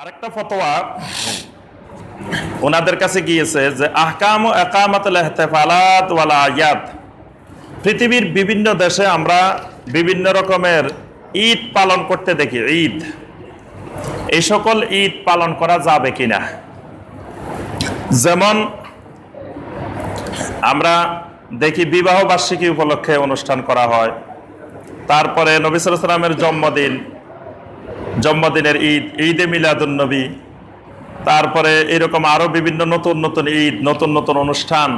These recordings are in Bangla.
আরেকটা ফতোয়া ওনাদের কাছে গিয়েছে যে আহকাম ও ইকামাতুল ইহতিফালাত ওয়াল আয়াত, পৃথিবীর বিভিন্ন দেশে আমরা বিভিন্ন রকমের ঈদ পালন করতে দেখি। ঈদ, এই সকল ঈদ পালন করা যাবে কিনা? যেমন আমরা দেখি বিবাহ বার্ষিকী উপলক্ষে অনুষ্ঠান করা হয়, তারপরে নবী সাল্লাল্লাহু আলাইহি ওয়াসাল্লামের জন্মদিনের ঈদ, ঈদে মিলাদুন নবী, তারপরে এরকম আরো বিভিন্ন নতুন নতুন ঈদ, নতুন নতুন অনুষ্ঠান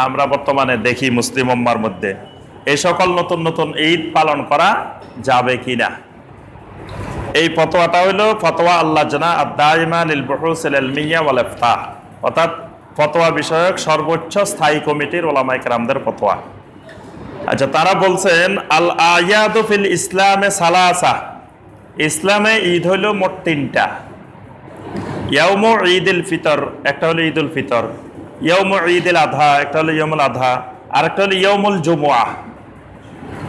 আমরা বর্তমানে দেখি মুসলিম উম্মার মধ্যে। এই সকল নতুন নতুন ঈদ পালন করা যাবে কিনা, এই ফতোয়াটা হইল ফতোয়া আল্লাজনা আদ-দাইমা লিল বুহুসিল ইলমিয়্যা ওয়াল ইফতাহ, অর্থাৎ ফতোয়া বিষয়ক সর্বোচ্চ স্থায়ী কমিটির উলামায়ে কেরামদের ফতোয়া। আচ্ছা, তারা বলছেন আল আয়াদু ফিল ইসলামে সালাসা, ইসলামে ঈদ হইল মোট তিনটা। ইয়াউমু ঈদুল ফিতর, একটা হলো ঈদুল ফিতর। ইয়াউমু ঈদুল আযহা, একটা হলো ইয়াউমুল আযহা। আর একটা হলো ইয়াউমুল জুমুআহ।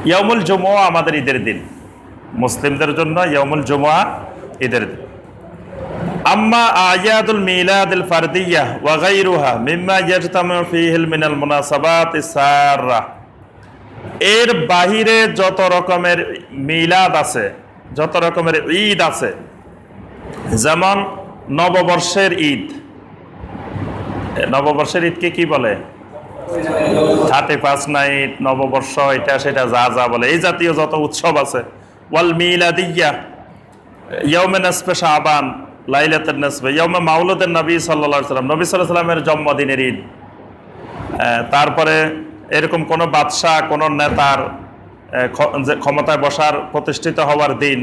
ইয়াউমুল জুমুআহ আমাদের ঈদের দিন, মুসলিমদের জন্য ইয়াউমুল জুমুআহ ঈদের দিন। আম্মা আয়াদুল মিলাদুল ফারদিয়াহ ওয়া গায়রুহা মিম্মা ইয়াজতামিউ ফীহি মিনাল মুনাসাবাতিস সাররা, এর বাহিরে যত রকমের মিলাদ আছে, যত রকমের ঈদ আছে, যেমন নববর্ষের ঈদ। নববর্ষের ঈদকে কি বলে? 31 নাইট, নববর্ষ, এটা সেটা যা যা বলে, এই জাতীয় যত উৎসব আছে। ওয়াল মিলাদিয়া ইয়াউমে নিসফে শাবান, লাইলাতুন নিসফে, ইয়াউমে মাউলুদুন নবী সাল্লাল্লাহু আলাইহি ওয়াসাল্লাম, নবী সাল্লাল্লাহু আলাইহি ওয়াসাল্লামের জন্মদিনের ঈদ। তারপরে এরকম কোন বাদশাহ, কোন নেতার ক্ষমতায় বসার, প্রতিষ্ঠিত হওয়ার দিন,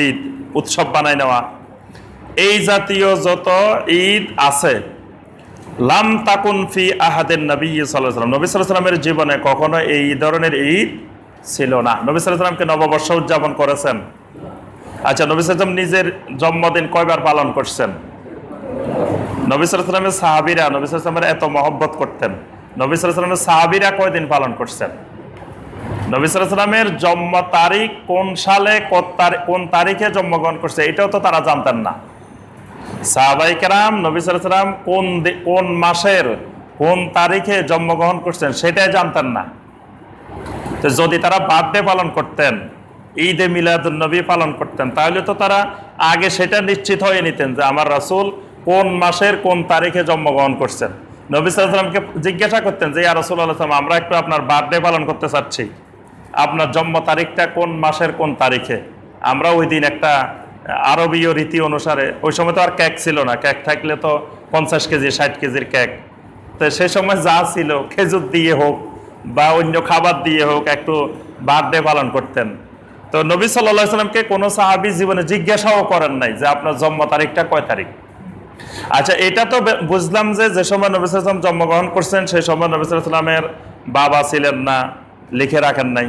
ঈদ উৎসব বানায় নেওয়া, এই জাতীয় যত ঈদ আছে, লাম তাকুন ফি আহাদিন নবী সাল্লাল্লাহু আলাইহি ওয়াসাল্লাম, নবী সাল্লাল্লাহু আলাইহি ওয়াসাল্লামের জীবনে কখনো এই ধরনের ঈদ ছিল না। নবী সাল্লাল্লাহু আলাইহি ওয়াসাল্লামকে নববর্ষ উদযাপন করেছেন। আচ্ছা, নবী সাল্লাল্লাহু আলাইহি ওয়াসাল্লাম নিজের জন্মদিন কয়বার পালন করছেন? নবী সাল্লাল্লাহু আলাইহি ওয়াসাল্লামের সাহাবীরা নবী সাল্লাল্লাহু আলাইহি ওয়াসাল্লামের এত মহব্বত করতেন, নবী সাল্লাল্লাহু আলাইহি ওয়াসাল্লামের সাহাবীরা কয়দিন পালন করছেন? নবী সাল্লাল্লাহু আলাইহি ওয়াসাল্লামের জন্ম তারিখ কোন সালে, কোন তারিখে জন্মগ্রহণ করছে, এটাও তো তারা জানতেন না। সাহাবায়ে কেরাম নবী সাল্লাল্লাহু আলাইহি ওয়াসাল্লাম কোন মাসের কোন তারিখে জন্মগ্রহণ করছেন সেটাই জানতেন না। তো যদি তারা বার্থডে পালন করতেন, ঈদে মিলাদুন নবী পালন করতেন, তাহলে তো তারা আগে সেটা নিশ্চিত হয়ে নিতেন যে আমার রাসূল কোন মাসের কোন তারিখে জন্মগ্রহণ করছেন। নবী সাল্লাল্লাহু আলাইহি ওয়াসাল্লামকে জিজ্ঞাসা করতেন যে ইয়া রাসূলুল্লাহ, আমরা একটু আপনার বার্থডে পালন করতে চাচ্ছি, আপনার জন্ম তারিখটা কোন মাসের কোন তারিখে? আমরা ওই দিন একটা আরবীয় রীতি অনুসারে, ওই সময় তো আর কেক ছিল না, কেক থাকলে তো 50 কেজি 60 কেজির কেক, তো সেই সময় যা ছিল খেজুর দিয়ে হোক বা অন্য খাবার দিয়ে হোক একটু বার্থডে পালন করতেন। তো নবী সাল্লাল্লাহু আলাইহি ওয়াসাল্লামকে কোনো সাহাবী জীবনে জিজ্ঞাসাও করেন নাই যে আপনার জন্ম তারিখটা কয় তারিখ। আচ্ছা, এটা তো বুঝলাম যে সময় নবী সাল্লাল্লাহু আলাইহি ওয়াসাল্লাম জন্মগ্রহণ করছেন সেই সময় নবী সাল্লাল্লাহু আলাইহি ওয়াসাল্লামের বাবা ছিলেন না, লিখে রাখেন নাই,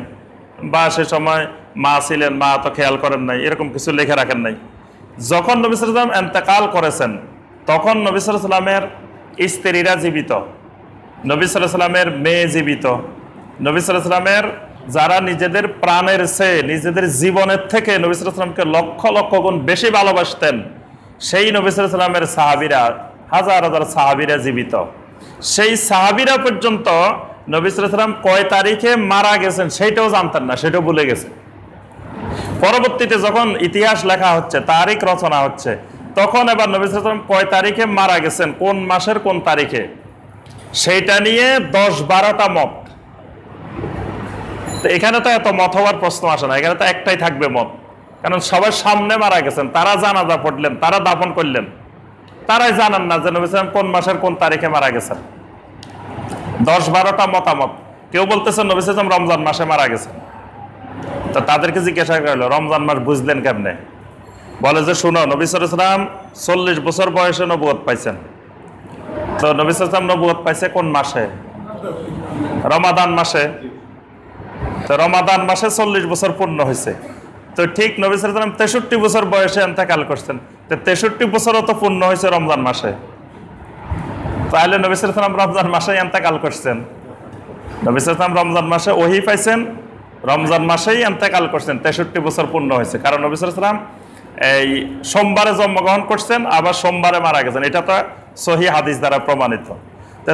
বা সে সময় মা ছিলেন, মা তো খেয়াল করেন নাই, এরকম কিছু লিখে রাখেন নাই। যখন নবী সাল্লাল্লাহু আলাইহি ওয়াসাল্লাম ইন্তেকাল করেছেন তখন নবী সাল্লাল্লাহু আলাইহি ওয়াসাল্লামের স্ত্রীরা জীবিত, নবী সাল্লাল্লাহু আলাইহি ওয়াসাল্লামের মেয়ে জীবিত, নবী সাল্লাল্লাহু আলাইহি ওয়াসাল্লামের যারা নিজেদের প্রাণের চেয়ে নিজেদের জীবনের থেকে নবী সাল্লাল্লাহু আলাইহি ওয়াসাল্লামকে লক্ষ লক্ষ গুণ বেশি ভালোবাসতেন, সেই নবী সাল্লাল্লাহু আলাইহি ওয়াসাল্লামের সাহাবীরা, হাজার হাজার সাহাবীরা জীবিত। সেই সাহাবীরা পর্যন্ত নবী সাল্লাল্লাহু আলাইহি ওয়াসাল্লাম কয় তারিখে মারা গেছেন সেইটাও জানতেন না, সেটাও ভুলে গেছে। পরবর্তীতে যখন ইতিহাস লেখা হচ্ছে, তারিখ রচনা হচ্ছে, তখন এবার নবী সাল্লাল্লাহু আলাইহি ওয়াসাল্লাম কয় তারিখে মারা গেছেন, কোন মাসের কোন তারিখে, সেইটা নিয়ে 10-12টা মত। তো এখানে তো এত মত হওয়ার প্রশ্ন আসে না, এখানে তো একটাই থাকবে মত, কারণ সবার সামনে মারা গেছেন, তারা জানাজা পড়লেন, তারা দাফন করলেন, তারাই জানেন না যে নবী সাল্লাল্লাহু আলাইহি ওয়াসাল্লাম কোন মাসের কোন তারিখে মারা গেছেন। 10-12টা মতামত। কেউ বলতেছেন নবী সাল্লাল্লাহু আলাইহি ওয়াসাল্লাম রমজান মাসে মারা গেছেন। তো তাদেরকে জিজ্ঞাসা করলো রমজান মাস বুঝলেন কেমনে? বলে যে শুনো, নবী সাল্লাল্লাহু আলাইহি ওয়াসাল্লাম 40 বছর বয়সে নবুয়ত পাইছেন। তো নবী সাল্লাল্লাহু আলাইহি ওয়াসাল্লাম নবুয়ত পাইছে কোন মাসে? রমাদান মাসে। তো রমাদান মাসে 40 বছর পূর্ণ হয়েছে। তো ঠিক নবী সাল্লাল্লাহু আলাইহি ওয়াসাল্লাম 63 বছর বয়সে ইন্তেকাল করছেন, তো 63 বছরও তো পূর্ণ হয়েছে রমজান মাসে। তাহলে নবী সাল্লাল্লাহু আলাইহি ওয়াসাল্লাম রমজান মাসে ইন্তেকাল করছেন। নবী সাল্লাল্লাহু আলাইহি ওয়াসাল্লাম রমজান মাসে ওহী পাইছেন, রমজান মাসেই ইন্তেকাল করছেন, 63 বছর পূর্ণ হয়েছে। কারণ নবী সাল্লাল্লাহু আলাইহি ওয়াসাল্লাম এই সোমবারে জন্মগ্রহণ করছেন আবার সোমবারে মারা গেছেন, এটা তো সহি হাদিস দ্বারা প্রমাণিত।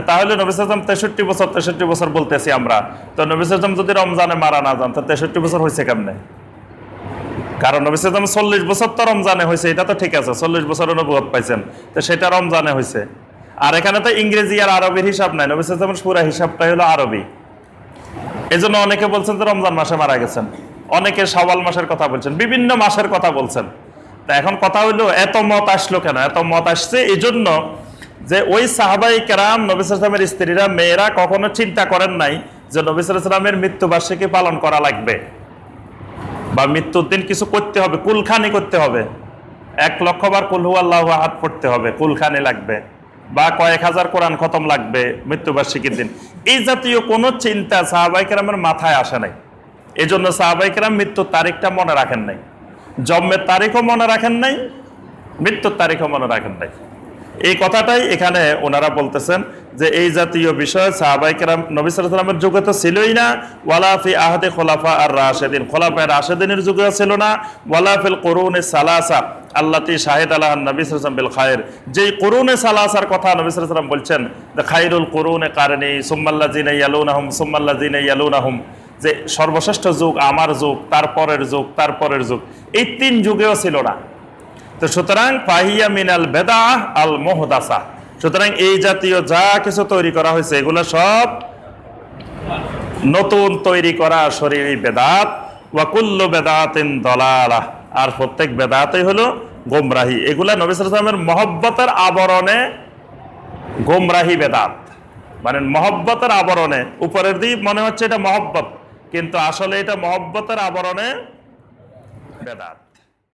তাহলে নবী সাল্লাল্লাহু আলাইহি ওয়াসাল্লাম 63 বছর বলতেছি আমরা, তো নবী সাল্লাল্লাহু আলাইহি ওয়াসাল্লাম যদি রমজানে মারা না যান তো 63 বছর হয়েছে কেমনে? কারণ নবী সাল্লাল্লাহু আলাইহি ওয়াসাল্লাম 40 বছর তো রমজানে হয়েছে, এটা তো ঠিক আছে, 40 বছরের নবুয়ত পাইছেন, তো সেটা রমজানে হয়েছে। আর এখানে তো ইংরেজি আর আরবির হিসাব নাই, নবী সাল্লাল্লাহু আলাইহি ওয়াসাল্লামের পুরো হিসাবটাই হলো আরবি। এই জন্য অনেকে বলছেন যে রমজান মাসে মারা গেছেন, অনেকে শাওয়াল মাসের কথা বলছেন, বিভিন্ন মাসের কথা বলছেন। তা এখন কথা হইলো এত মত আসলো কেন? এত মত আসছে এই জন্য যে ওই সাহাবাই কেরাম, নবী সাল্লাল্লাহু আলাইহি ওয়াসাল্লামের স্ত্রীরা, মেয়েরা কখনো চিন্তা করেন নাই যে নবী সাল্লাল্লাহু আলাইহি ওয়াসাল্লামের মৃত্যুবার্ষিকী পালন করা লাগবে বা মৃত্যুর দিন কিছু করতে হবে, কুলখানি করতে হবে, 1 লক্ষ বার কুল হুয়াল্লাহু আহাদ পড়তে হবে, কুলখানি লাগবে, বা কয়েক হাজার কোরআন খতম লাগবে মৃত্যুবার্ষিকীর দিন। এই জাতীয় কোনো চিন্তা সাহাবাই কেরামের মাথায় আসে নাই। এই জন্য সাহাবাই কেরাম মৃত্যুর তারিখটা মনে রাখেন নাই, জন্মের তারিখও মনে রাখেন নাই, মৃত্যুর তারিখও মনে রাখেন নাই। এই কথাটাই এখানে ওনারা বলতেছেন যে এই জাতীয় বিষয় সাহাবায়ে কেরাম নবী সাল্লাল্লাহু আলাইহি ওয়াসাল্লামের যুগে তো ছিলই না, ওয়ালা ফি আহদে খোলাফা আর রাশেদিন, খোলাফায়ে রাশেদিনের যুগেও ছিল না, ওয়ালা ফিল কুরুনে সালাসা আল্লাতী শাহিদ আলাহান নবী সাল্লাল্লাহু আলাইহি ওয়াসাল্লাম বিল খায়র, যেই কুরুনে সালাসার কথা নবী সাল্লাল্লাহু আলাইহি ওয়াসাল্লাম বলছেন, যে খায়রুল কুরুনে কারনি সুম্মাল্লাযিনা ইয়ালুনাহুম সুম্মাল্লাযিনা ইয়ালুনাহুম, যে সর্বশ্রেষ্ঠ যুগ আমার যুগ, তারপরের যুগ, তারপরের যুগ, এই 3 যুগেও ছিল না। তো সুতরাং ফাহিয়া মিনাল বেদাহ আল মুহদাসা, সুতরাং এই জাতীয় যা কিছু তৈরি করা হয়েছে এগুলো সব নতুন তৈরি করা শরীয়ী বেদাত, ওয়া কুল্লু বেদাতিন দালালাহ, আর প্রত্যেক বেদাতই হলো গোমরাহি। এগুলা নবী সাল্লাল্লাহু আলাইহি ওয়াসাল্লামের মহব্বতের আবরণে গোমরাহি বেদাত, মানে মহব্বতের আবরণে, উপরের দিক মনে হচ্ছে এটা মহব্বত, কিন্তু আসলে এটা মহব্বতের আবরণে বেদাত।